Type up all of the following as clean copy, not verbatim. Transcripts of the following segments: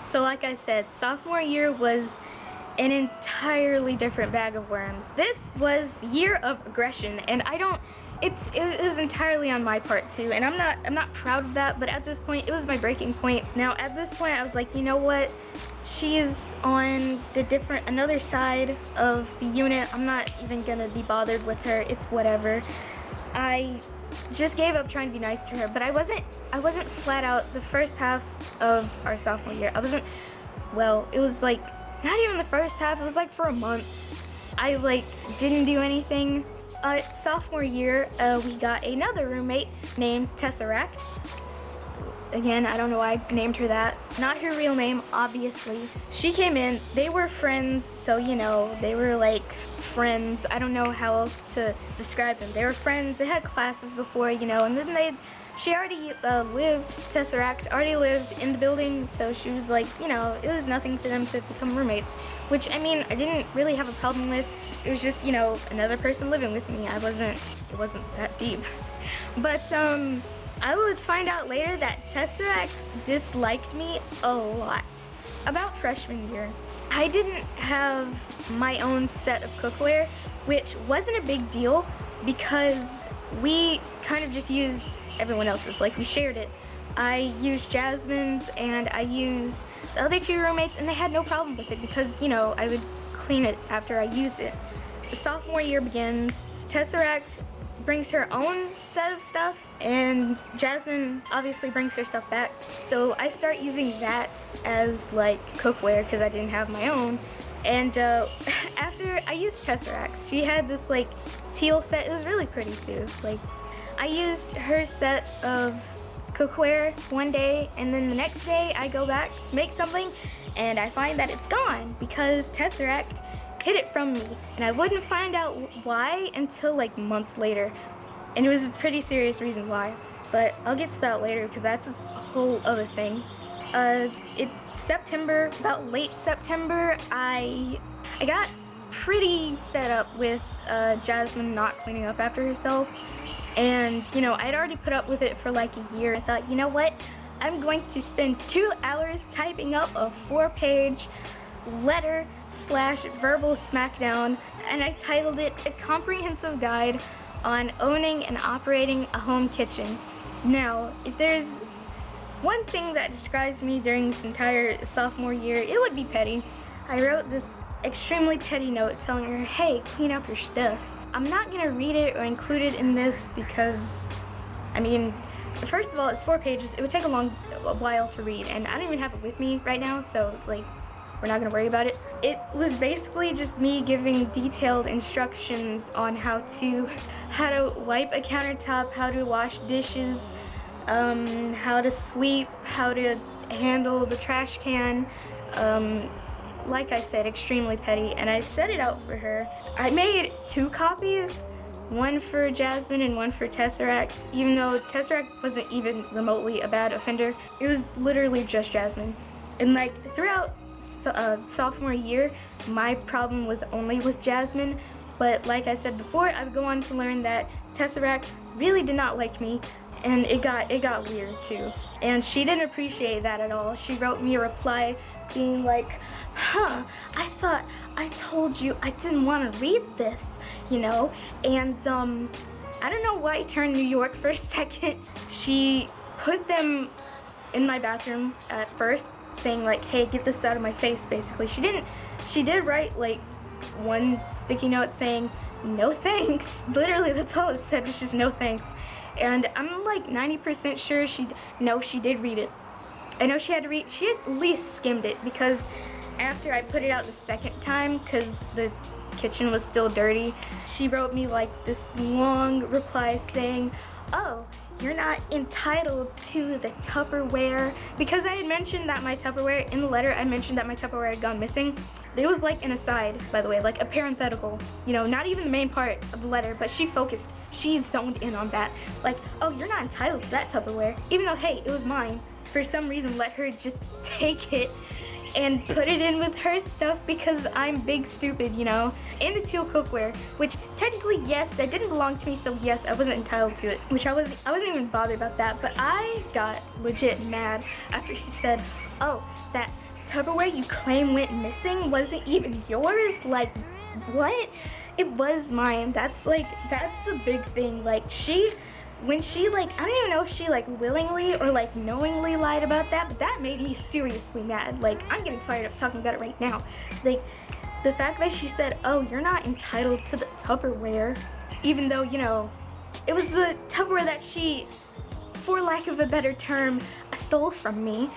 So like I said, sophomore year was an entirely different bag of worms. This was the year of aggression, and it was entirely on my part too, and I'm not proud of that, but at this point it was my breaking point. Now at this point I was like, you know what, she's on another side of the unit. I'm not even gonna be bothered with her. It's whatever. I just gave up trying to be nice to her, but I wasn't flat out the first half of our sophomore year. Well, it was like not even the first half. It was like for a month I didn't do anything. Sophomore year, we got another roommate named Tesseract. Again, I don't know why I named her that. Not her real name, obviously. She came in, they were friends, so you know, they were like friends. I don't know how else to describe them. They were friends, they had classes before, you know, and then she already Tesseract already lived in the building, so she was like, you know, it was nothing for them to become roommates. Which, I mean, I didn't really have a problem with. It was just, you know, another person living with me. It wasn't that deep. But, I would find out later that Tesseract disliked me a lot. About freshman year, I didn't have my own set of cookware, which wasn't a big deal because we kind of just used everyone else's, like we shared it. I used Jasmine's and I used the other two roommates, and they had no problem with it because, you know, I would clean it after I used it. The sophomore year begins. Tesseract brings her own set of stuff, and Jasmine obviously brings her stuff back. So I start using that as like cookware because I didn't have my own. And after I used Tesseract's, she had this like teal set. It was really pretty too. Like, I used her set of cookware one day, and then the next day I go back to make something and I find that it's gone because Tesseract hid it from me, and I wouldn't find out why until like months later, and it was a pretty serious reason why, but I'll get to that later because that's a whole other thing. It's September, about late September, I got pretty fed up with Jasmine not cleaning up after herself. And, you know, I'd already put up with it for like a year. I thought, you know what? I'm going to spend 2 hours typing up a 4-page letter/verbal smackdown, and I titled it A Comprehensive Guide on Owning and Operating a Home Kitchen. Now, if there's one thing that describes me during this entire sophomore year, it would be petty. I wrote this extremely petty note telling her, hey, clean up your stuff. I'm not gonna read it or include it in this because, I mean, first of all, it's 4 pages. It would take a while to read, and I don't even have it with me right now, so like, we're not gonna worry about it. It was basically just me giving detailed instructions on how to wipe a countertop, how to wash dishes, how to sweep, how to handle the trash can. Like I said, extremely petty, and I set it out for her. I made 2 copies, one for Jasmine and one for Tesseract, even though Tesseract wasn't even remotely a bad offender. It was literally just Jasmine. And like throughout sophomore year, my problem was only with Jasmine, but like I said before, I would go on to learn that Tesseract really did not like me, and it got weird too. And she didn't appreciate that at all. She wrote me a reply being like, huh, I thought I told you I didn't want to read this, you know? And I don't know why I turned New York for a second. She put them in my bathroom at first, saying like, hey, get this out of my face, basically. She did write like one sticky note saying, no thanks. Literally, that's all it said, was just no thanks. And I'm like 90% sure she did read it. I know she at least skimmed it, because after I put it out the second time, because the kitchen was still dirty, she wrote me like this long reply saying, oh, you're not entitled to the Tupperware. Because I had mentioned that my Tupperware, in the letter I mentioned that my Tupperware had gone missing. It was like an aside, by the way, like a parenthetical, you know, not even the main part of the letter, but she zoned in on that. Like, oh, you're not entitled to that Tupperware. Even though, hey, it was mine. For some reason, let her just take it and put it in with her stuff because I'm big stupid, you know. And the teal cookware, which technically, yes, that didn't belong to me, so yes, I wasn't entitled to it, which I wasn't even bothered about that. But I got legit mad after she said, oh, that Tupperware you claim went missing wasn't even yours? Like, what? It was mine. That's the big thing. Like, when she, like, I don't even know if she, like, willingly or, like, knowingly lied about that, but that made me seriously mad. Like, I'm getting fired up talking about it right now. Like, the fact that she said, oh, you're not entitled to the Tupperware, even though, you know, it was the Tupperware that she, for lack of a better term, stole from me.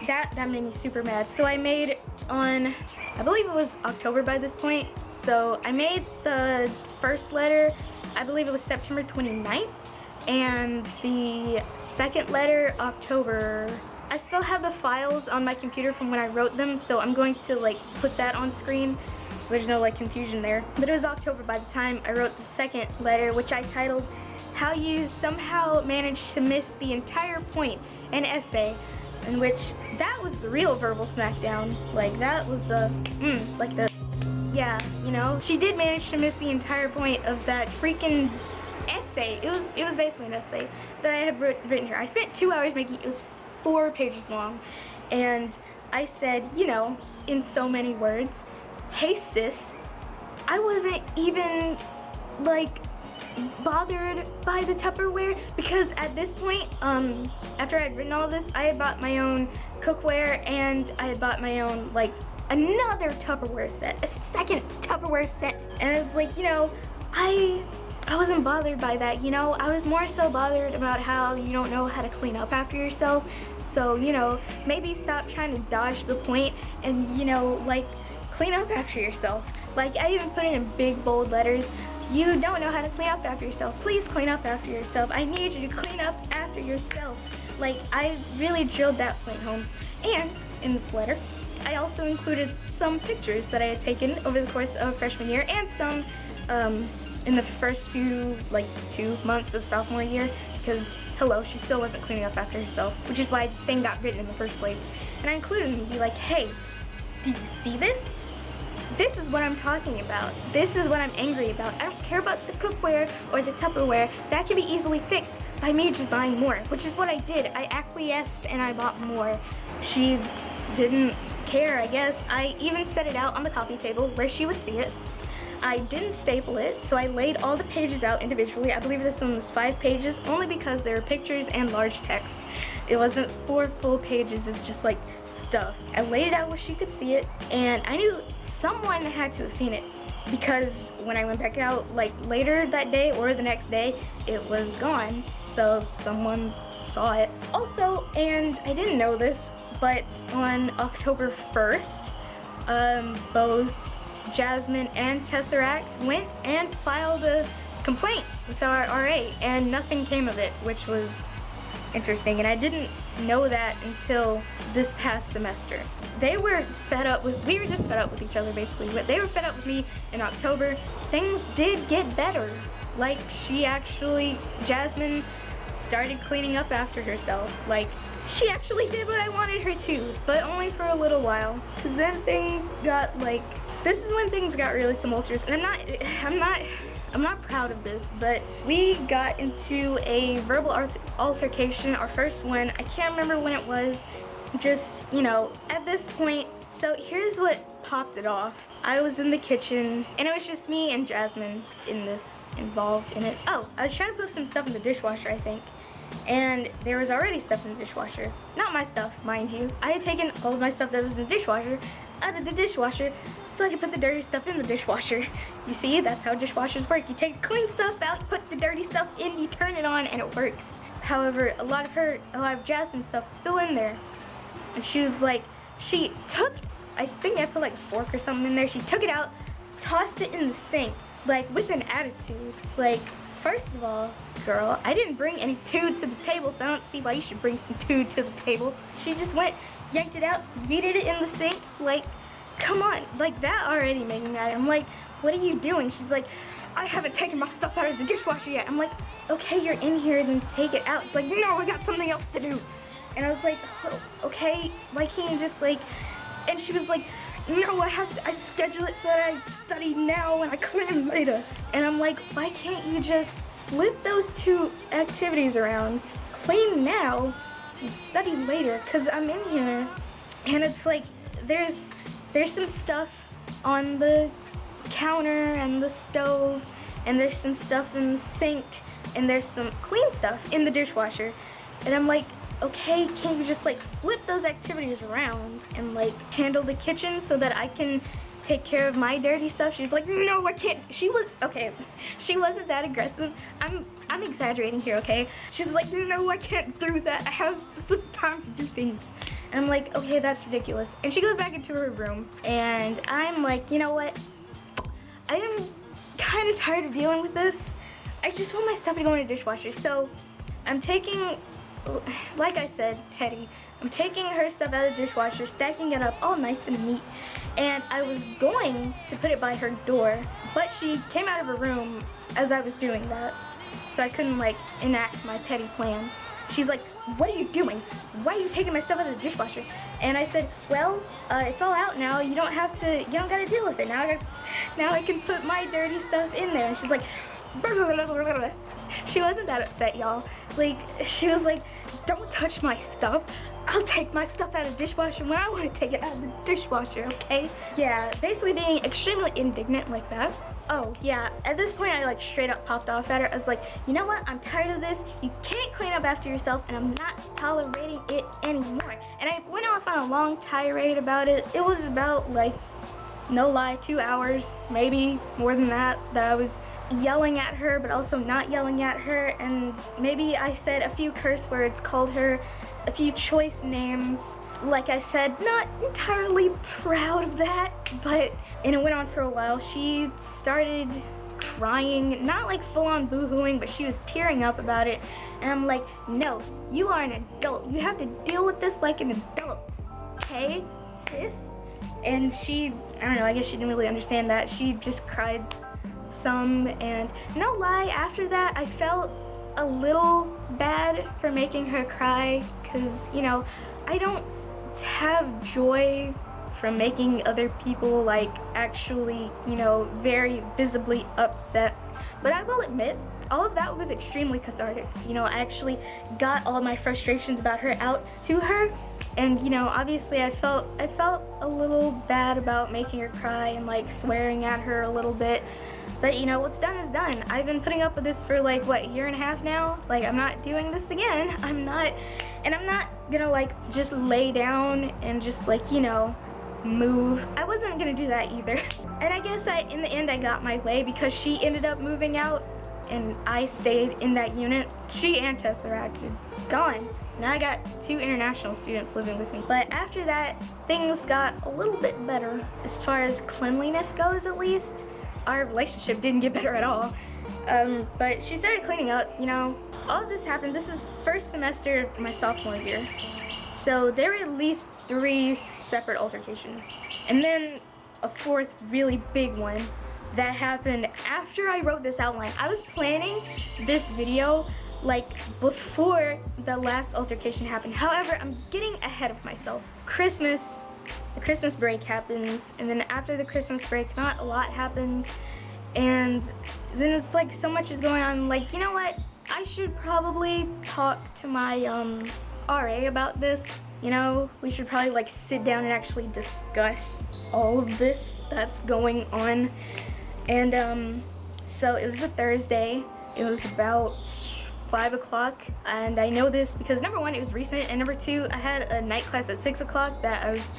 That made me super mad. So I made on, I believe it was October by this point, so I made the first letter, I believe it was September 29th, and the second letter, October. I still have the files on my computer from when I wrote them, so I'm going to like put that on screen so there's no like confusion there. But it was October by the time I wrote the second letter, which I titled How You Somehow Managed to Miss the Entire Point, an essay, in which that was the real verbal smackdown. Like, that was the, yeah, you know, she did manage to miss the entire point of that freaking essay. It was basically an essay that I had written here. I spent 2 hours making it. It was 4 pages long, and I said, you know, in so many words, hey sis, I wasn't even like bothered by the Tupperware, because at this point, after I had written all this, I had bought my own cookware and I had bought my own like another Tupperware set, a second Tupperware set, and I was like, you know, I wasn't bothered by that, you know. I was more so bothered about how you don't know how to clean up after yourself. So, you know, maybe stop trying to dodge the point and, you know, like, clean up after yourself. Like, I even put it in big bold letters, you don't know how to clean up after yourself. Please clean up after yourself. I need you to clean up after yourself. Like, I really drilled that point home. And in this letter, I also included some pictures that I had taken over the course of freshman year and some in the first few, like, 2 months of sophomore year, because, hello, she still wasn't cleaning up after herself, which is why the thing got written in the first place. And I included them to be like, hey, do you see this? This is what I'm talking about. This is what I'm angry about. I don't care about the cookware or the Tupperware. That can be easily fixed by me just buying more, which is what I did. I acquiesced and I bought more. She didn't care, I guess. I even set it out on the coffee table where she would see it. I didn't staple it, so I laid all the pages out individually. I believe this one was 5 pages, only because there were pictures and large text. It wasn't 4 full pages of just like stuff. I laid it out where she could see it, and I knew someone had to have seen it, because when I went back out like later that day or the next day, it was gone. So someone saw it. Also, and I didn't know this, but on October 1st, both Jasmine and Tesseract went and filed a complaint with our RA, and nothing came of it, which was interesting, and I didn't know that until this past semester. They were fed up with, we were just fed up with each other basically, but they were fed up with me in October. Things did get better. Like, Jasmine started cleaning up after herself. Like, she actually did what I wanted her to, but only for a little while, because then things got like, this is when things got really tumultuous, and I'm not proud of this, but we got into a verbal altercation, our first one. I can't remember when it was, just, you know, at this point. So here's what popped it off. I was in the kitchen, and it was just me and Jasmine involved in it. Oh, I was trying to put some stuff in the dishwasher, I think, and there was already stuff in the dishwasher. Not my stuff, mind you. I had taken all of my stuff that was in the dishwasher out of the dishwasher so I could put the dirty stuff in the dishwasher. You see, that's how dishwashers work. You take the clean stuff out, you put the dirty stuff in, you turn it on, and it works. However, a lot of Jasmine's stuff was still in there. And she was like, she took, I think I put like a fork or something in there. She took it out, tossed it in the sink, like with an attitude. Like, first of all, girl, I didn't bring any food to the table, so I don't see why you should bring some food to the table. She just went, yanked it out, yeeted it in the sink. Like, come on, like, that already made me mad. I'm like, what are you doing? She's like, I haven't taken my stuff out of the dishwasher yet. I'm like, okay, you're in here, then take it out. She's like, no, I got something else to do. And I was like, oh, okay, why can't you just like, and she was like, no, I schedule it so that I study now and I clean later. And I'm like, why can't you just flip those 2 activities around, clean now and study later? Because I'm in here, and it's like, there's some stuff on the counter and the stove, and there's some stuff in the sink, and there's some clean stuff in the dishwasher. And I'm like, okay, can't you just like flip those activities around and like handle the kitchen so that I can take care of my dirty stuff? She's like, no, I can't. She wasn't that aggressive. I'm exaggerating here, okay? She's like, no, I can't do that. I have some time to do things. And I'm like, okay, that's ridiculous. And she goes back into her room, and I'm like, you know what? I am kind of tired of dealing with this. I just want my stuff to go in the dishwasher. So I'm taking, like I said, petty. I'm taking her stuff out of the dishwasher, stacking it up all nice and neat. And I was going to put it by her door, but she came out of her room as I was doing that. So I couldn't like enact my petty plan. She's like, what are you doing? Why are you taking my stuff out of the dishwasher? And I said, well, it's all out now. You don't gotta deal with it. Now I can put my dirty stuff in there. And she's like, she wasn't that upset, y'all. Like, she was like, don't touch my stuff. I'll take my stuff out of the dishwasher when I want to take it out of the dishwasher, okay? Yeah, basically being extremely indignant like that. Oh, yeah, at this point I like straight up popped off at her. I was like, you know what? I'm tired of this. You can't clean up after yourself, and I'm not tolerating it anymore. And I went off on a long tirade about it. It was about, like, no lie, 2 hours, maybe more than that I was yelling at her, but also not yelling at her. And maybe I said a few curse words, called her a few choice names. Like I said, not entirely proud of that, and it went on for a while. She started crying, not like full-on boo-hooing, but she was tearing up about it. And I'm like, no, you are an adult. You have to deal with this like an adult, okay, sis? And she, I don't know, I guess she didn't really understand that. She just cried some, and no lie, after that I felt a little bad for making her cry, because, you know, I don't have joy from making other people like actually, you know, very visibly upset. But I will admit, all of that was extremely cathartic. You know, I actually got all my frustrations about her out to her, and, you know, obviously I felt a little bad about making her cry and like swearing at her a little bit. But, you know, what's done is done. I've been putting up with this for like, what, a year and a half now? Like, I'm not doing this again. I'm not gonna like just lay down and just like, you know, move. I wasn't gonna do that either. And I guess in the end I got my way, because she ended up moving out and I stayed in that unit. She and Tesseract are gone. Now I got 2 international students living with me. But after that, things got a little bit better. As far as cleanliness goes, at least. Our relationship didn't get better at all. But she started cleaning up, you know. All of this happened, this is first semester of my sophomore year. So there were at least 3 separate altercations. And then a 4th really big one that happened after I wrote this outline. I was planning this video like before the last altercation happened. However, I'm getting ahead of myself. The Christmas break happens, and then after the Christmas break, not a lot happens, and then it's like so much is going on. Like, you know what? I should probably talk to my RA about this. You know, we should probably like sit down and actually discuss all of this that's going on. And so it was a Thursday. It was about 5 o'clock, and I know this because number 1, it was recent, and number 2, I had a night class at 6 o'clock that I was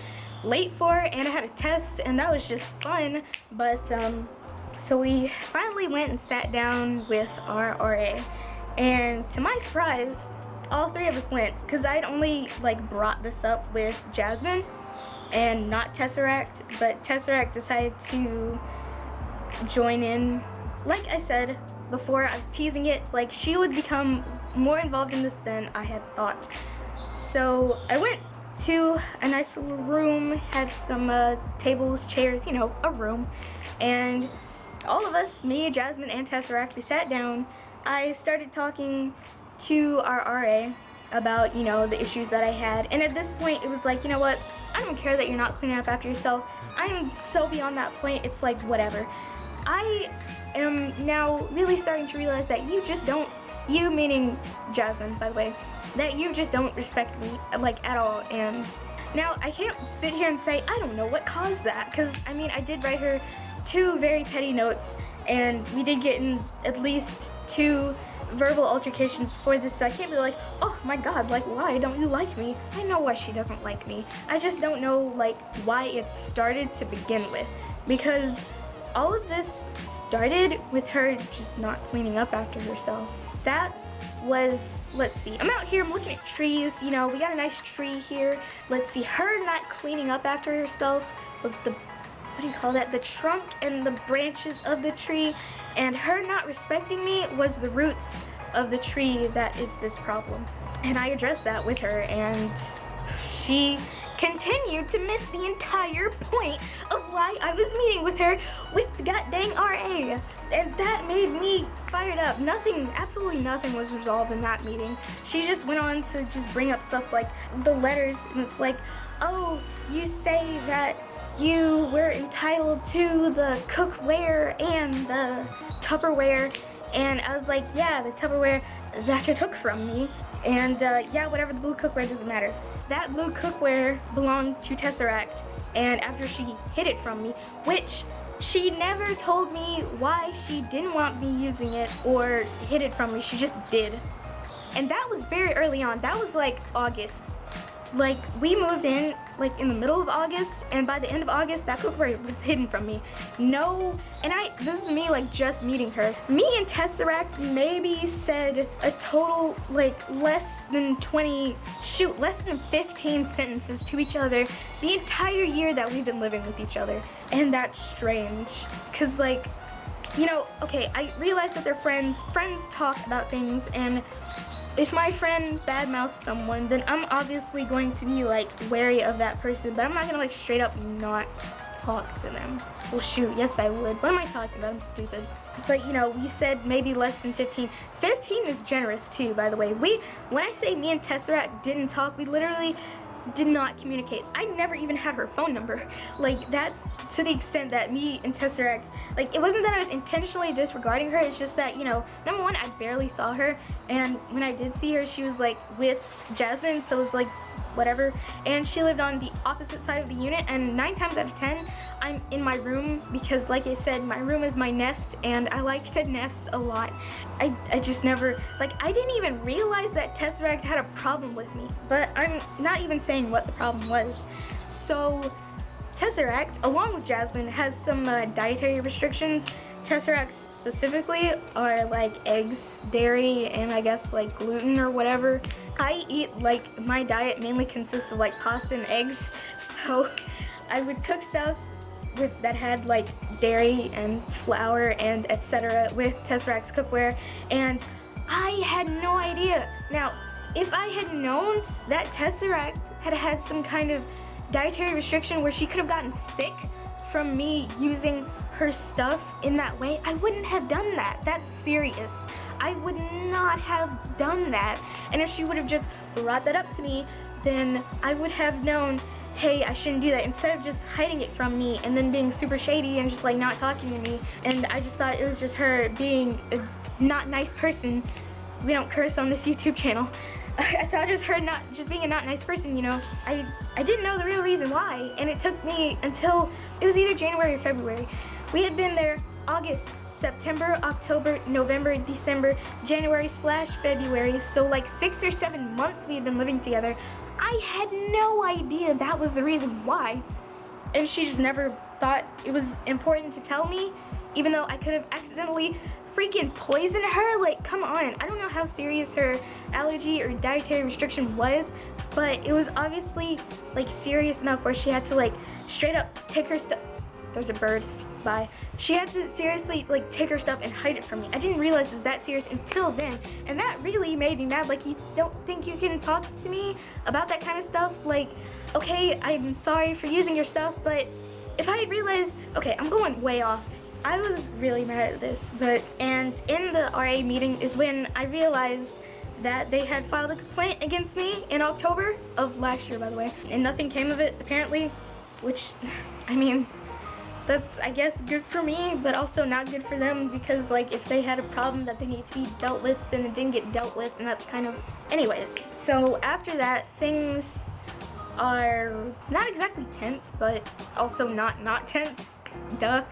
late for, and I had a test, and that was just fun. But so we finally went and sat down with our RA, and to my surprise, all 3 of us went, because I'd only like brought this up with Jasmine and not Tesseract, but Tesseract decided to join in. Like I said before, I was teasing it, like she would become more involved in this than I had thought. So I went to a nice little room, had some tables, chairs, you know, a room, and all of us, me, Jasmine, and Tesseract, we sat down. I started talking to our RA about, you know, the issues that I had, and at this point it was like, you know what, I don't care that you're not cleaning up after yourself. I am so beyond that point, it's like whatever. I am now really starting to realize that you just don't, you meaning Jasmine, by the way, that you just don't respect me, like, at all. And Now, I can't sit here and say I don't know what caused that, because I mean, I did write her 2 very petty notes, and we did get in at least 2 verbal altercations before this, so I can't be like, oh my god, like, why don't you like me? I know why she doesn't like me. I just don't know, like, why it started to begin with, because all of this started with her just not cleaning up after herself. That was, let's see, I'm out here, I'm looking at trees, you know, we got a nice tree here. Let's see, her not cleaning up after herself was the, what do you call that, the trunk and the branches of the tree, and her not respecting me was the roots of the tree that is this problem. And I addressed that with her, and she continued to miss the entire point of why I was meeting with her with the goddamn RA. And that made me fired up. Nothing, absolutely nothing was resolved in that meeting. She just went on to just bring up stuff like the letters, and it's like, oh, you say that you were entitled to the cookware and the Tupperware, and I was like, yeah, the Tupperware that you took from me, and yeah, whatever, the blue cookware doesn't matter. That blue cookware belonged to Tesseract, and after she hid it from me, which she never told me why she didn't want me using it or hid it from me, she just did. And that was very early on, that was like August. Like, we moved in like in the middle of August, and by the end of August that cookware was hidden from me. No, and this is me like just meeting her. Me and Tesseract maybe said a total like less than 15 sentences to each other the entire year that we've been living with each other. And that's strange, cause like, you know, okay, I realize that they're friends. Friends talk about things, and if my friend badmouths someone, then I'm obviously going to be like wary of that person, but I'm not gonna like straight up not talk to them. Well shoot, yes I would. What am I talking about? I'm stupid. But you know, we said maybe less than 15. 15 is generous too, by the way. When I say me and Tesseract didn't talk, we literally did not communicate. I never even had her phone number. Like, that's to the extent that me and Tesseract, like, it wasn't that I was intentionally disregarding her, it's just that, you know, number one, I barely saw her, and when I did see her, she was like with Jasmine, so it was like whatever, and she lived on the opposite side of the unit, and 9 times out of 10 I'm in my room, because like I said, my room is my nest, and I like to nest a lot. I just never, like, I didn't even realize that Tesseract had a problem with me, but I'm not even saying what the problem was. So Tesseract, along with Jasmine, has some dietary restrictions. Tesseract specifically are like eggs, dairy, and I guess like gluten or whatever. I eat, like, my diet mainly consists of like pasta and eggs, so I would cook stuff that had like dairy and flour and etc. with Tesseract's cookware, and I had no idea. Now, if I had known that Tesseract had some kind of dietary restriction where she could have gotten sick from me using her stuff in that way, I wouldn't have done that. That's serious. I would not have done that. And if she would have just brought that up to me, then I would have known, hey, I shouldn't do that, instead of just hiding it from me and then being super shady and just like not talking to me. And I just thought it was just her being a not nice person. We don't curse on this YouTube channel. I thought it was her not just being a not nice person, you know. I didn't know the real reason why, and it took me until it was either January or February. We had been there August, September, October, November, December, January/February, so like 6 or 7 months we had been living together. I had no idea that was the reason why, and she just never thought it was important to tell me, even though I could have accidentally freaking poisoned her. Like, come on. I don't know how serious her allergy or dietary restriction was, but it was obviously like serious enough where she had to like straight up take her stuff. There's a bird. Bye. She had to seriously like take her stuff and hide it from me. I didn't realize it was that serious until then, and that really made me mad. Like, you don't think you can talk to me about that kind of stuff? Like, okay, I'm sorry for using your stuff, but if I had realized, okay, I'm going way off. I was really mad at this, and in the RA meeting is when I realized that they had filed a complaint against me in October of last year, by the way, and nothing came of it, apparently, which, I mean, that's, I guess, good for me, but also not good for them, because, like, if they had a problem that they need to be dealt with, then it didn't get dealt with, and that's kind of, anyways. So after that, things are not exactly tense, but also not tense. Duh.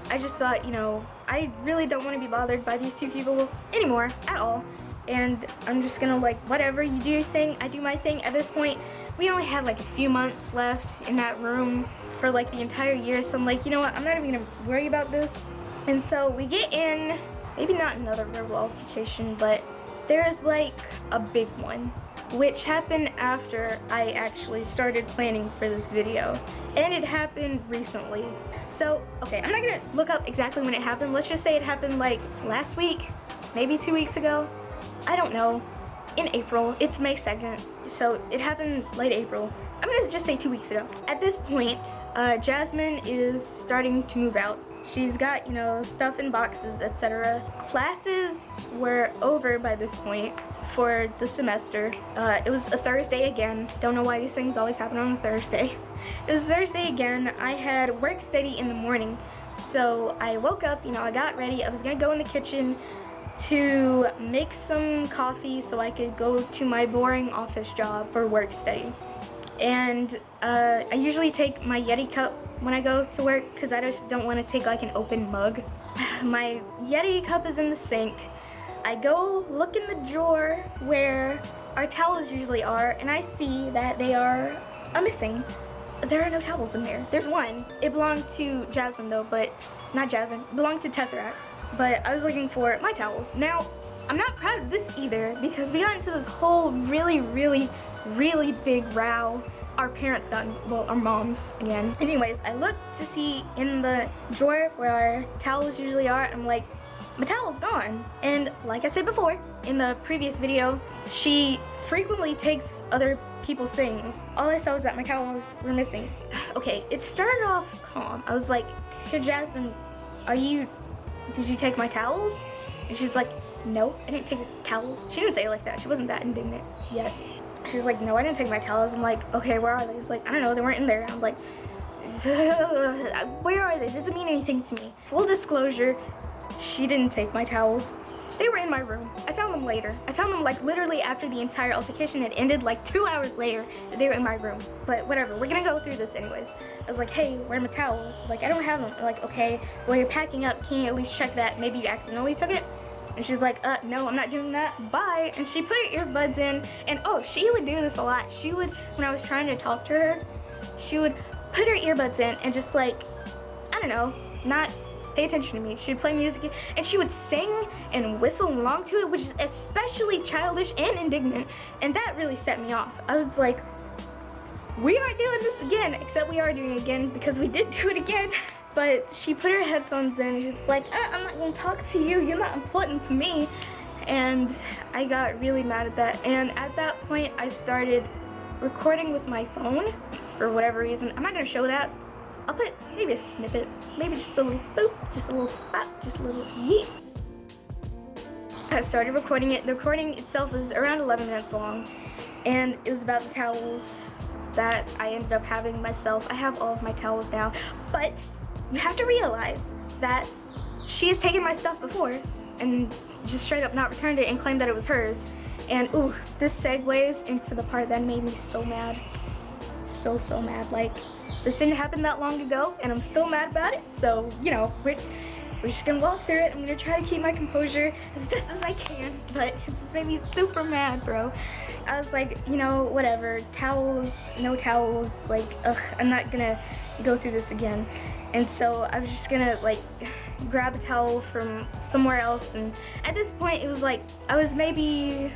I just thought, you know, I really don't want to be bothered by these two people anymore at all. And I'm just gonna, like, whatever, you do your thing, I do my thing. At this point, we only had like a few months left in that room for like the entire year, so I'm like, you know what, I'm not even gonna worry about this. And so we get in, maybe not another verbal altercation, but there's like a big one, which happened after I actually started planning for this video. And it happened recently. So, okay, I'm not gonna look up exactly when it happened. Let's just say it happened like last week, maybe 2 weeks ago. I don't know. In April. It's May 2nd. So it happened late April. I'm gonna just say 2 weeks ago. At this point, Jasmine is starting to move out. She's got, you know, stuff in boxes, etc. Classes were over by this point for the semester. It was a Thursday again. Don't know why these things always happen on a Thursday. It was Thursday again. I had work study in the morning. So I woke up, you know, I got ready. I was gonna go in the kitchen to make some coffee so I could go to my boring office job for work study. And I usually take my Yeti cup when I go to work because I just don't want to take like an open mug. My Yeti cup is in the sink. I go look in the drawer where our towels usually are, and I see that they are missing. There are no towels in there. There's one. It belonged to Jasmine though, but not Jasmine. It belonged to Tesseract. But I was looking for my towels. Now, I'm not proud of this either because we got into this whole really big row. Our parents got, well, our moms again. Anyways, I looked to see in the drawer where our towels usually are. I'm like, my towel's gone. And like I said before in the previous video, she frequently takes other people's things. All I saw was that my towels were missing. Okay, it started off calm. I was like, hey Jasmine, did you take my towels? And she's like, no, I didn't take your towels. She didn't say it like that. She wasn't that indignant yet. She's like, no, I didn't take my towels. I'm like, okay, where are they? She's like, I don't know, they weren't in there. I'm like, where are they? Doesn't mean anything to me. Full disclosure, she didn't take my towels. They were in my room. I found them later. I found them like literally after the entire altercation had ended, like 2 hours later. They were in my room. But whatever, we're gonna go through this anyways. I was like, hey, where are my towels? Like, I don't have them. They're like, okay, well, you're packing up. Can you at least check that? Maybe you accidentally took it? And she's like, no, I'm not doing that. Bye. And she put her earbuds in. And oh, she would do this a lot. She would, when I was trying to talk to her, she would put her earbuds in and just like, I don't know, not pay attention to me. She'd play music and she would sing and whistle along to it, which is especially childish and indignant. And that really set me off. I was like, we aren't doing this again, except we are doing it again because we did do it again. But she put her headphones in and she was like, I'm not gonna talk to you, you're not important to me. And I got really mad at that. And at that point, I started recording with my phone for whatever reason. I'm not gonna show that. I'll put maybe a snippet, maybe just a little boop, just a little pop, just a little yeet. I started recording it. The recording itself was around 11 minutes long. And it was about the towels that I ended up having myself. I have all of my towels now. But you have to realize that she has taken my stuff before and just straight up not returned it and claimed that it was hers. And ooh, this segues into the part that made me so mad. So mad. Like, this didn't happen that long ago and I'm still mad about it. So, you know, we're just gonna walk through it. I'm gonna try to keep my composure as best as I can, but it's made me super mad, bro. I was like, you know, whatever, towels, no towels, like, ugh, I'm not gonna go through this again. And so I was just gonna like grab a towel from somewhere else, and at this point it was like I was maybe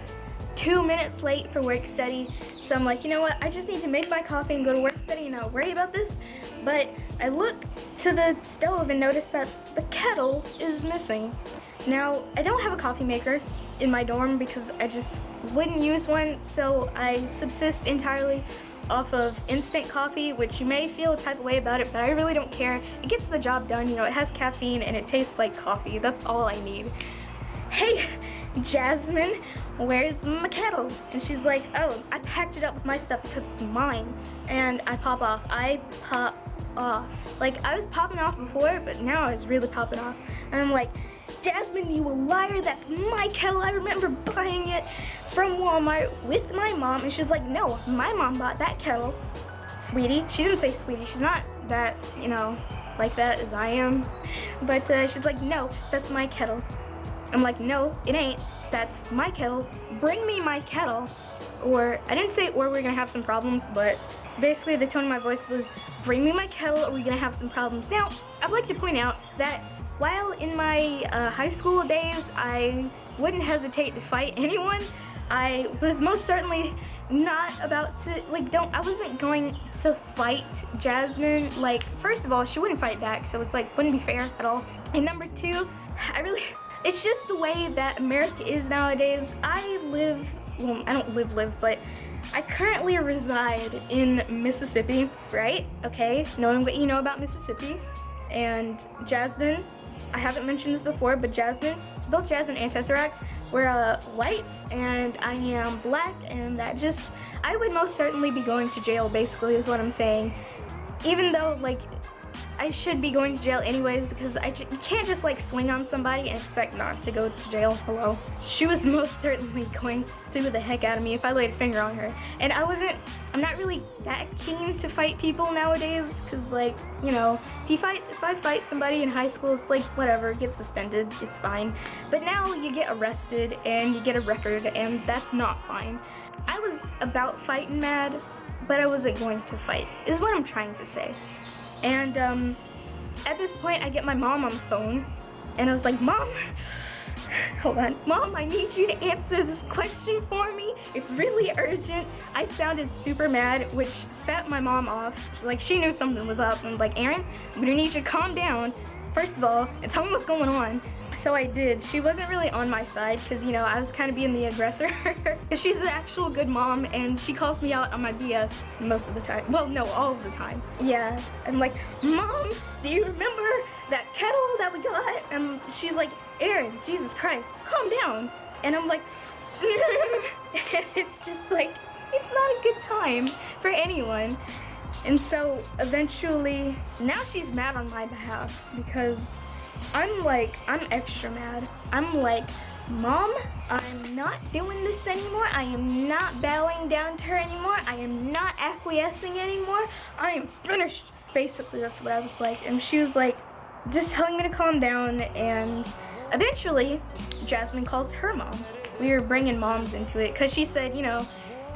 2 minutes late for work study. So I'm like, you know what, I just need to make my coffee and go to work study and not worry about this. But I look to the stove and notice that the kettle is missing. Now, I don't have a coffee maker in my dorm because I just wouldn't use one, so I subsist entirely off of instant coffee, which you may feel a type of way about it, but I really don't care. It gets the job done, you know, it has caffeine and it tastes like coffee. That's all I need. Hey, Jasmine, where's my kettle? And she's like, oh, I packed it up with my stuff because it's mine. And I pop off. Like, I was popping off before, but now I was really popping off. And I'm like, Jasmine, you a liar, that's my kettle. I remember buying it from Walmart with my mom. And she's like, no, my mom bought that kettle. Sweetie, she didn't say sweetie, she's not that, you know, like that as I am. But she's like, no, that's my kettle. I'm like, no, it ain't. That's my kettle. Bring me my kettle. Or, I didn't say or we're gonna have some problems, but basically the tone of my voice was, bring me my kettle or we're gonna have some problems. Now, I'd like to point out that while in my high school days, I wouldn't hesitate to fight anyone, I was most certainly not about to, like, I wasn't going to fight Jasmine. Like, first of all, she wouldn't fight back, so it's like, wouldn't be fair at all. And number two, it's just the way that America is nowadays. I don't live, but I currently reside in Mississippi, right? Okay, knowing what you know about Mississippi. And Jasmine, I haven't mentioned this before, but both Jasmine and Tesseract were white, and I am black, and I would most certainly be going to jail, basically, is what I'm saying. Even though, like, I should be going to jail anyways, because you can't just like swing on somebody and expect not to go to jail. Hello. She was most certainly going to sue the heck out of me if I laid a finger on her. And I'm not really that keen to fight people nowadays, because, like, you know, if I fight somebody in high school, it's like, whatever, get suspended, it's fine. But now you get arrested and you get a record, and that's not fine. I was about fighting mad, but I wasn't going to fight, is what I'm trying to say. And at this point, I get my mom on the phone, and I was like, Mom, hold on. Mom, I need you to answer this question for me. It's really urgent. I sounded super mad, which set my mom off. Like, she knew something was up. And like, Arin, I'm gonna need you to calm down, first of all, and tell me what's going on. So I did. She wasn't really on my side, because, you know, I was kind of being the aggressor. Because she's an actual good mom, and she calls me out on my BS most of the time. Well, no, all of the time. Yeah. I'm like, Mom, do you remember that kettle that we got? And she's like, Arin, Jesus Christ, calm down. And I'm like, and it's just like, it's not a good time for anyone. And so eventually, now she's mad on my behalf, because I'm extra mad. I'm like, Mom, I'm not doing this anymore. I am not bowing down to her anymore. I am not acquiescing anymore. I am finished. Basically, that's what I was like. And she was like, just telling me to calm down. And eventually, Jasmine calls her mom. We were bringing moms into it, because she said, you know,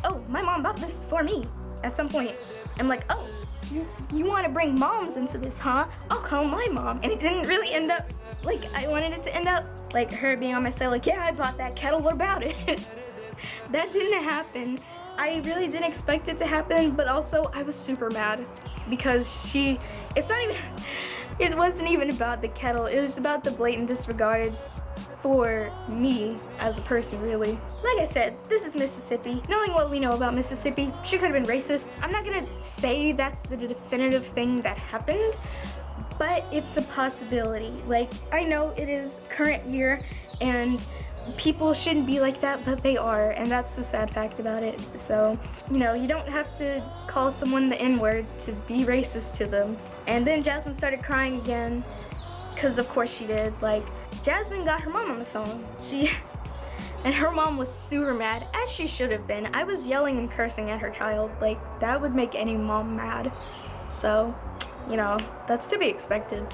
oh, my mom bought this for me at some point. I'm like, oh, you want to bring moms into this, huh? I'll call my mom. And it didn't really end up like I wanted it to end up. Like, her being on my side, like, yeah, I bought that kettle, what about it? That didn't happen. I really didn't expect it to happen, but also I was super mad, because it wasn't even about the kettle. It was about the blatant disregard for me as a person, really. Like I said, this is Mississippi. Knowing what we know about Mississippi, she could have been racist. I'm not gonna say that's the definitive thing that happened, but it's a possibility. Like, I know it is current year, and people shouldn't be like that, but they are, and that's the sad fact about it. So, you know, you don't have to call someone the N-word to be racist to them. And then Jasmine started crying again, because of course she did. Like, Jasmine got her mom on the phone. And her mom was super mad, as she should have been. I was yelling and cursing at her child. Like, that would make any mom mad. So, you know, that's to be expected.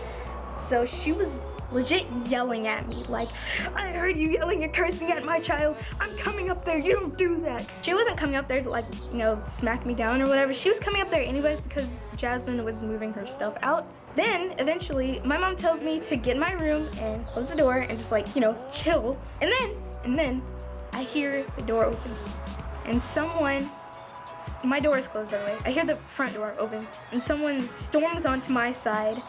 So she was legit yelling at me, like, I heard you yelling and cursing at my child. I'm coming up there, you don't do that. She wasn't coming up there to, like, you know, smack me down or whatever. She was coming up there anyways, because Jasmine was moving her stuff out. Then, eventually, my mom tells me to get in my room and close the door and just, like, you know, chill. And then, I hear the door open. And my door is closed, by the way. I hear the front door open. And someone storms onto my side.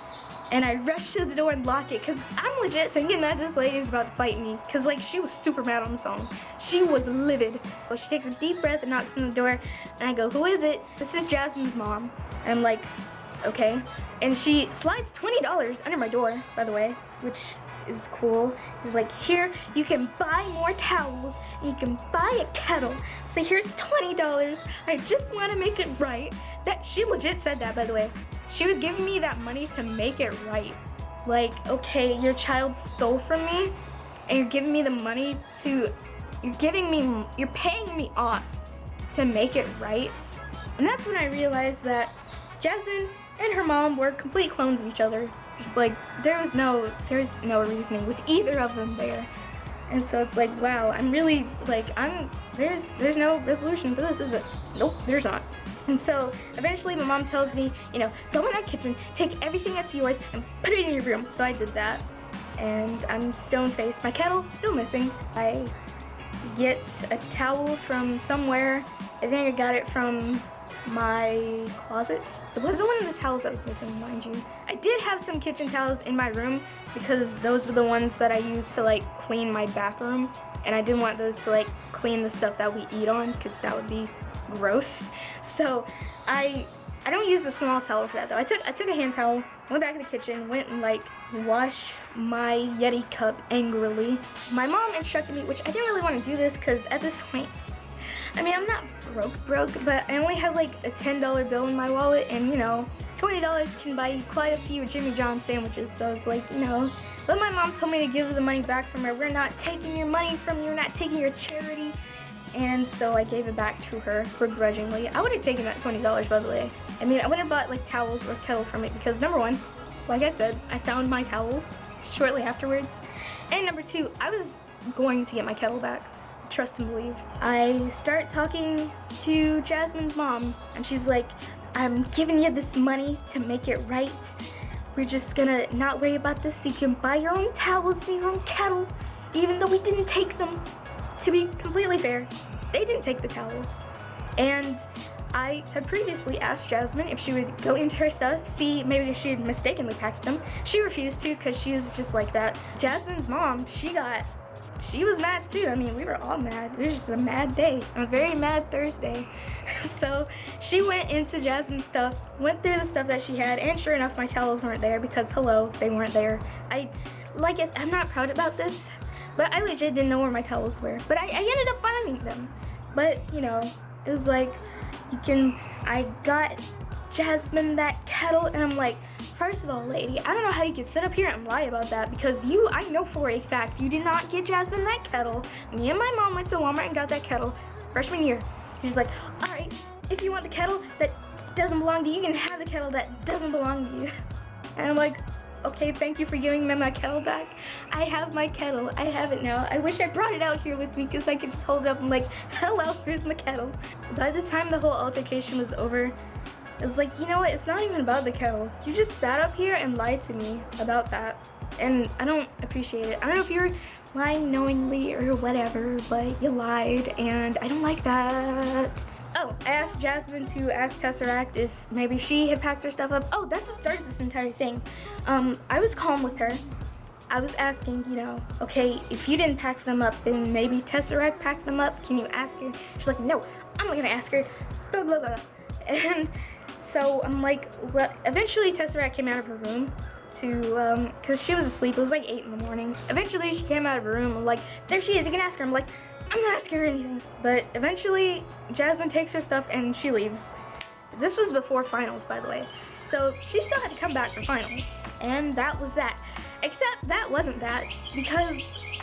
And I rush to the door and lock it, because I'm legit thinking that this lady is about to fight me. Because, like, she was super mad on the phone. She was livid. So she takes a deep breath and knocks on the door. And I go, who is it? This is Jasmine's mom. And I'm like, okay. And she slides $20 under my door, by the way, which is cool. She's like, here, you can buy more towels, and you can buy a kettle. So here's $20. I just want to make it right. She legit said that, by the way. She was giving me that money to make it right. like, okay, your child stole from me, and you're giving me the money to, you're paying me off to make it right. And that's when I realized that Jasmine and her mom were complete clones of each other. Just like, there's no reasoning with either of them there. And so it's like, wow, I'm really, like, there's no resolution for this, is it? Nope, there's not. And so eventually my mom tells me, you know, go in that kitchen, take everything that's yours, and put it in your room. So I did that, and I'm stone-faced. My kettle, still missing. I get a towel from somewhere. I think I got it from my closet. It wasn't one of the towels that was missing, mind you. I did have some kitchen towels in my room because those were the ones that I used to like clean my bathroom, and I didn't want those to like clean the stuff that we eat on because that would be gross. So I don't use a small towel for that though. I took a hand towel, went back in the kitchen, went and like washed my Yeti cup angrily. My mom instructed me, which I didn't really want to do this because at this point, I mean, I'm not broke, but I only have like a $10 bill in my wallet, and you know, $20 can buy you quite a few Jimmy John sandwiches. So it's like, you know, but my mom told me to give the money back from her. We're not taking your money from you, we're not taking your charity. And so I gave it back to her begrudgingly. I would have taken that $20, by the way. I mean, I would have bought like towels or kettle from it because number one, like I said, I found my towels shortly afterwards. And number two, I was going to get my kettle back. Trust and believe. I start talking to Jasmine's mom, and she's like, I'm giving you this money to make it right. We're just gonna not worry about this. You can buy your own towels and your own kettle, even though we didn't take them. To be completely fair, they didn't take the towels. And I had previously asked Jasmine if she would go into her stuff, see maybe if she had mistakenly packed them. She refused to because she was just like that. Jasmine's mom, she was mad too. I mean, we were all mad. It was just a mad day, a very mad Thursday. So she went into Jasmine's stuff, went through the stuff that she had, and sure enough, my towels weren't there because, hello, they weren't there. I'm not proud about this, but I legit didn't know where my towels were. But I ended up finding them. But, you know, it was like, I got Jasmine that kettle, and I'm like, first of all, lady, I don't know how you can sit up here and lie about that because I know for a fact you did not get Jasmine that kettle. Me and my mom went to Walmart and got that kettle freshman year. She's like, all right, if you want the kettle that doesn't belong to you, you can have the kettle that doesn't belong to you. And I'm like, okay, thank you for giving me my kettle back. I have my kettle. I have it now. I wish I brought it out here with me because I could just hold it up and like, hello, here's my kettle. By the time the whole altercation was over, it's like, you know what, it's not even about the kettle. You just sat up here and lied to me about that. And I don't appreciate it. I don't know if you're lying knowingly or whatever, but you lied, and I don't like that. Oh, I asked Jasmine to ask Tesseract if maybe she had packed her stuff up. Oh, that's what started this entire thing. I was calm with her. I was asking, you know, okay, if you didn't pack them up, then maybe Tesseract packed them up. Can you ask her? She's like, no, I'm not gonna ask her. Blah, blah, blah. And so I'm like, well, eventually Tesseract came out of her room to, cause she was asleep. It was like 8 in the morning. Eventually she came out of her room. I'm like, there she is, you can ask her. I'm like, I'm not asking her anything. But eventually Jasmine takes her stuff and she leaves. This was before finals, by the way. So she still had to come back for finals. And that was that. Except that wasn't that, because,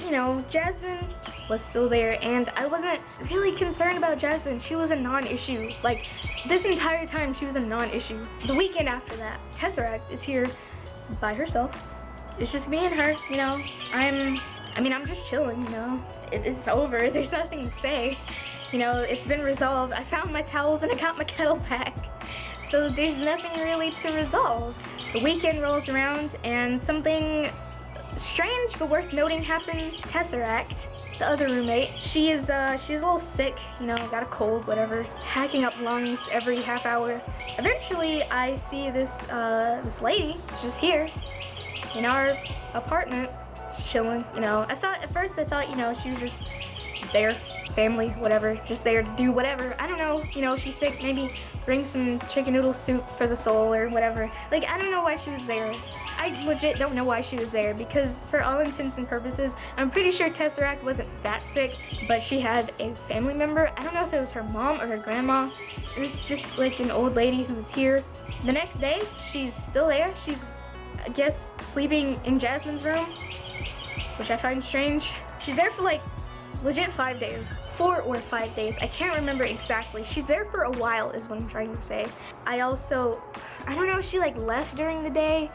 you know, Jasmine was still there, and I wasn't really concerned about Jasmine. She was a non-issue. Like, this entire time, she was a non-issue. The weekend after that, Tesseract is here by herself. It's just me and her, you know. I'm just chilling, you know. It's over. There's nothing to say. You know, it's been resolved. I found my towels and I got my kettle back. So there's nothing really to resolve. The weekend rolls around and something strange but worth noting happens. Tesseract, the other roommate, she's a little sick, you know, got a cold, whatever, hacking up lungs every half hour. Eventually, I see this lady just here in our apartment, just chilling, you know. At first I thought, you know, she was just there, family, whatever, just there to do whatever. I don't know, you know, she's sick, maybe bring some chicken noodle soup for the soul or whatever. Like, I don't know why she was there. I legit don't know why she was there, because for all intents and purposes, I'm pretty sure Tesseract wasn't that sick, but she had a family member. I don't know if it was her mom or her grandma. It was just like an old lady who was here. The next day, she's still there. I guess sleeping in Jasmine's room, which I find strange. She's there for like legit 5 days. 4 or 5 days. I can't remember exactly. She's there for a while is what I'm trying to say. I don't know if she like left during the day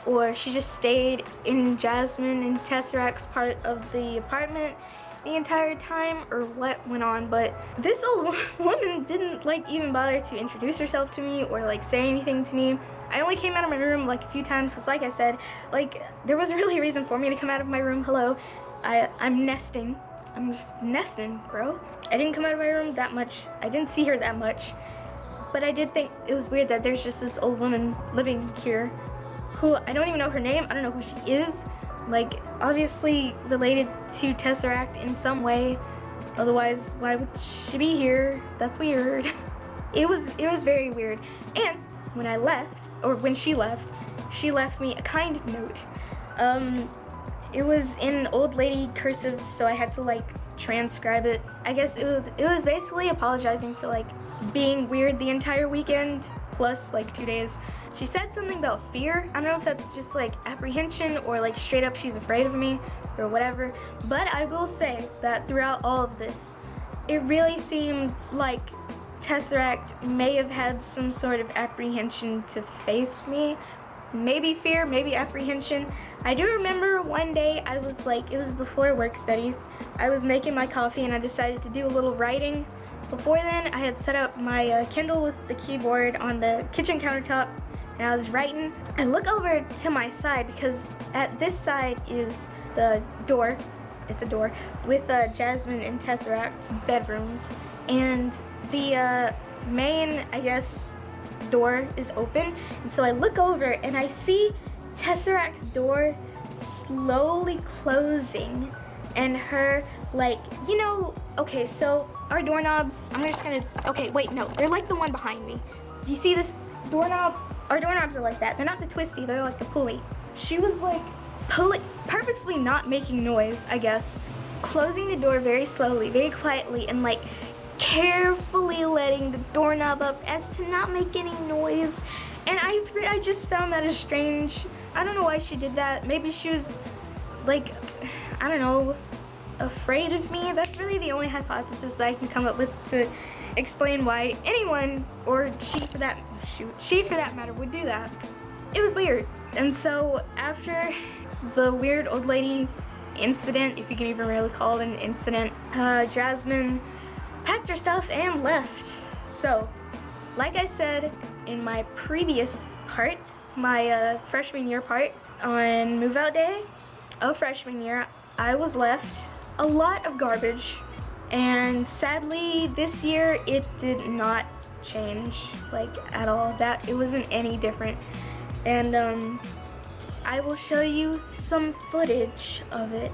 or she just stayed in Jasmine and Tesseract's part of the apartment the entire time or what went on, but this old woman didn't like even bother to introduce herself to me or like say anything to me. I only came out of my room like a few times because like I said, like there was really a reason for me to come out of my room. Hello, I'm nesting. I'm just nesting, bro. I didn't come out of my room that much. I didn't see her that much. But I did think it was weird that there's just this old woman living here who I don't even know her name. I don't know who she is. Like, obviously related to Tesseract in some way. Otherwise, why would she be here? That's weird. It was very weird. And when I left, or when she left me a kind note. It was in old lady cursive, so I had to like transcribe it. I guess it was basically apologizing for like being weird the entire weekend plus like 2 days. She said something about fear. I don't know if that's just like apprehension or like straight up she's afraid of me or whatever. But I will say that throughout all of this, it really seemed like Tesseract may have had some sort of apprehension to face me. Maybe fear, maybe apprehension. I do remember one day I was like, it was before work study. I was making my coffee and I decided to do a little writing. Before then, I had set up my Kindle with the keyboard on the kitchen countertop and I was writing. I look over to my side because at this side is the door. It's a door with Jasmine and Tesseract's bedrooms. And the main, I guess, door is open. And so I look over and I see Tesseract's door slowly closing and her like, you know, okay, so our doorknobs, okay, wait, no, they're like the one behind me. Do you see this doorknob? Our doorknobs are like that. They're not the twisty, they're like the pulley. She was like purposefully not making noise, I guess, closing the door very slowly, very quietly, and like carefully letting the doorknob up as to not make any noise. And I just found that as strange. I don't know why she did that. Maybe she was like, I don't know, afraid of me. That's really the only hypothesis that I can come up with to explain why anyone, or she for that matter, would do that. It was weird. And so after the weird old lady incident, if you can even really call it an incident, Jasmine packed her stuff and left. So, like I said in my previous part, my freshman year part, on move out day of freshman year, I was left a lot of garbage, and sadly this year it did not change like at all. That it wasn't any different. And I will show you some footage of it.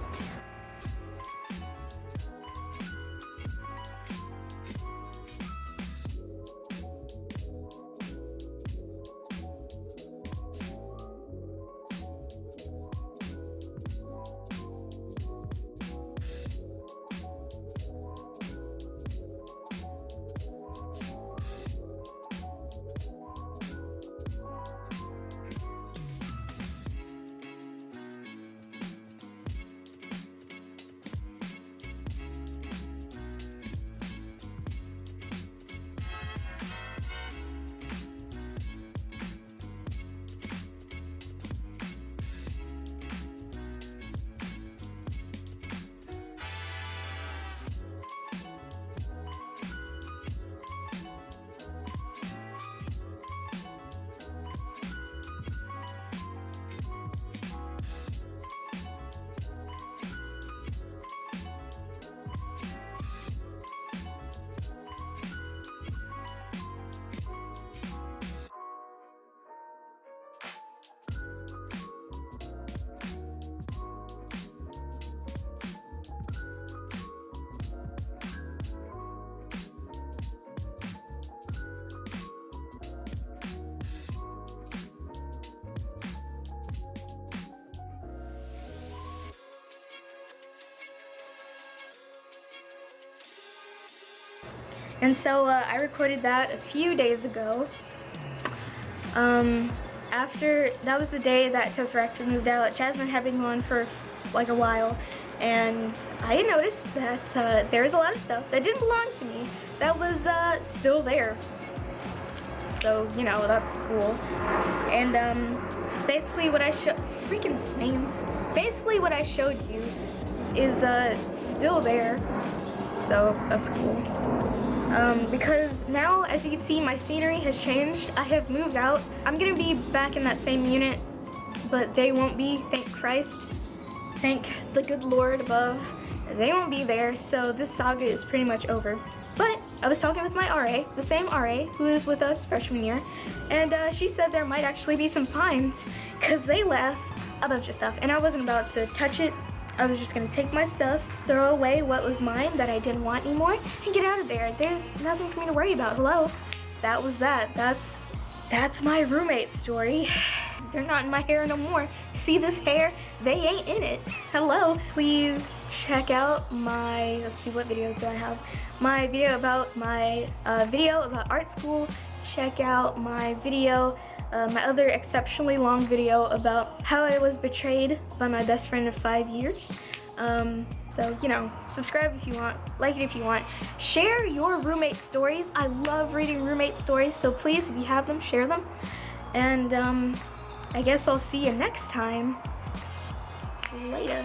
And so I recorded that a few days ago. after, that was the day that Tesseract moved out. Jasmine had been gone for like a while, and I had noticed that there was a lot of stuff that didn't belong to me that was still there. So, you know, that's cool. And basically what I freaking planes. Basically what I showed you is still there. So that's cool. Because now, as you can see, my scenery has changed. I have moved out. I'm gonna be back in that same unit, but they won't be, thank Christ. Thank the good Lord above. They won't be there, so this saga is pretty much over. But I was talking with my RA, the same RA who is with us freshman year, and she said there might actually be some fines because they left a bunch of stuff, and I wasn't about to touch it. I was just gonna take my stuff, throw away what was mine that I didn't want anymore, and get out of there. There's nothing for me to worry about. Hello? That was that. That's my roommate story. They're not in my hair no more. See this hair? They ain't in it. Hello. Please check out my, let's see, what videos do I have? My video about art school. Check out my video, my other exceptionally long video about how I was betrayed by my best friend of 5 years. So, you know, subscribe if you want, like it if you want. Share your roommate stories. I love reading roommate stories, so please, if you have them, share them. And I guess I'll see you next time. Later.